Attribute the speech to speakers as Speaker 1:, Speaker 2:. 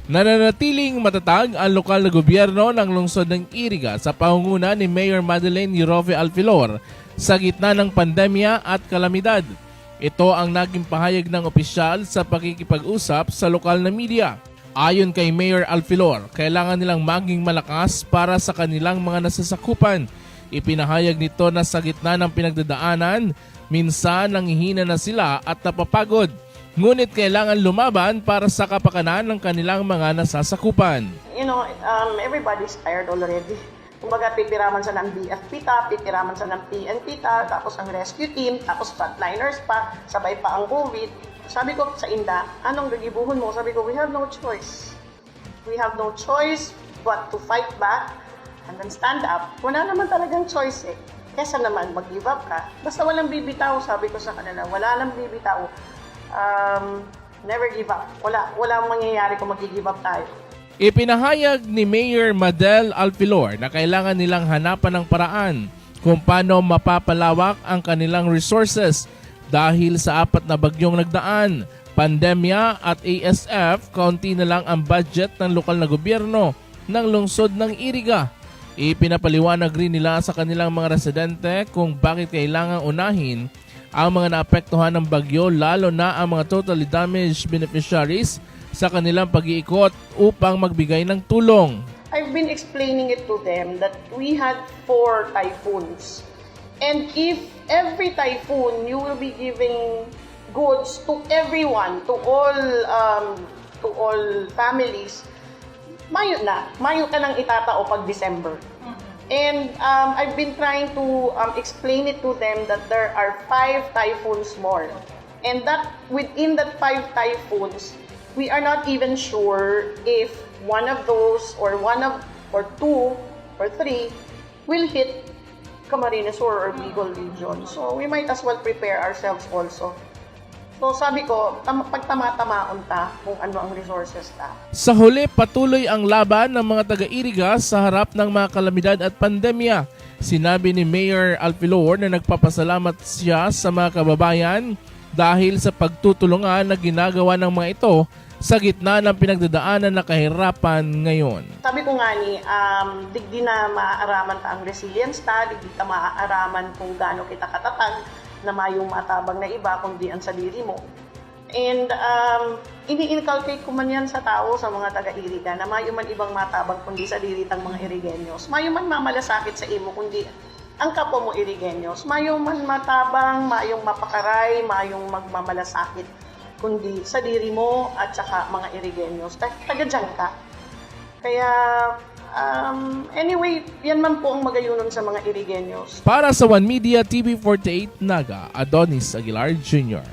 Speaker 1: Nananatiling matatag ang lokal na gobyerno ng lungsod ng Iriga sa pangunguna ni Mayor Madeleine Eurofe Alfilor sa gitna ng pandemya at kalamidad. Ito ang naging pahayag ng opisyal sa pakikipag-usap sa lokal na media. Ayon kay Mayor Alfilor, kailangan nilang maging malakas para sa kanilang mga nasasakupan. Ipinahayag nito na sa gitna ng pinagdadaanan, minsan nanghihina na sila at napapagod. Ngunit kailangan lumaban para sa kapakanan ng kanilang mga nasasakupan.
Speaker 2: Everybody's tired already. Kumbaga, pipiraman sa ng BFP ta, pipiraman sa ng PNP ta, tapos ang rescue team, tapos frontliners pa, sabay pa ang COVID. Sabi ko sa Inda, anong gagibuhon mo? Sabi ko, we have no choice. We have no choice but to fight back and then stand up. Wala naman talagang choice eh. Kesa naman mag-give up ka. Basta walang bibitaw, sabi ko sa kanila, wala lang bibitaw. Never give up. Wala mangyayari kung mag-give up tayo.
Speaker 1: Ipinahayag ni Mayor Madel Alfilor na kailangan nilang hanapan ng paraan kung paano mapapalawak ang kanilang resources dahil sa 4 na bagyong nagdaan, pandemya at ASF, kaunti na lang ang budget ng lokal na gobyerno ng lungsod ng Iriga. Ipinapaliwanag rin nila sa kanilang mga residente kung bakit kailangang unahin ang mga naapektuhan ng bagyo, lalo na ang mga totally damaged beneficiaries sa kanilang pag-iikot upang magbigay ng tulong.
Speaker 2: I've been explaining it to them that we had 4 typhoons. And if every typhoon, you will be giving goods to everyone, to all families, Mayo ka nang itatao pag December. And I've been trying to explain it to them that there are 5 typhoons more. And that within that 5 typhoons, we are not even sure if one of those or 2 or 3 will hit Camarines Sur or Bicol region. So we might as well prepare ourselves also. So sabi ko, pag tama-tamaon ta kung ano ang resources ta.
Speaker 1: Sa huli, patuloy ang laban ng mga taga-Iriga sa harap ng mga kalamidad at pandemya. Sinabi ni Mayor Alfilor na nagpapasalamat siya sa mga kababayan dahil sa pagtutulungan na ginagawa ng mga ito sa gitna ng pinagdadaanan na kahirapan ngayon.
Speaker 2: Sabi ko nga ni, digdi na maaaraman ta ang resilience ta, digdi ta maaaraman kung gaano kita katatag, na mayong matabang na iba kundi ang sarili mo. And ini-inculcate ko man yan sa tao, sa mga taga-Iriga, na mayo man ibang matabang kundi sa diritang mga Irigenyos. Mayo man mamalasakit sa imo kundi ang kapwa mo Irigenyos. Mayo man matabang, mayong mapakaray, mayong magmamalasakit kundi sa diri mo at saka mga Irigenyos. Taga dyan ka. Kaya anyway, yan man po ang magayunon sa mga Irigenyos.
Speaker 1: Para sa One Media TV 48 Naga, Adonis Aguilar Jr.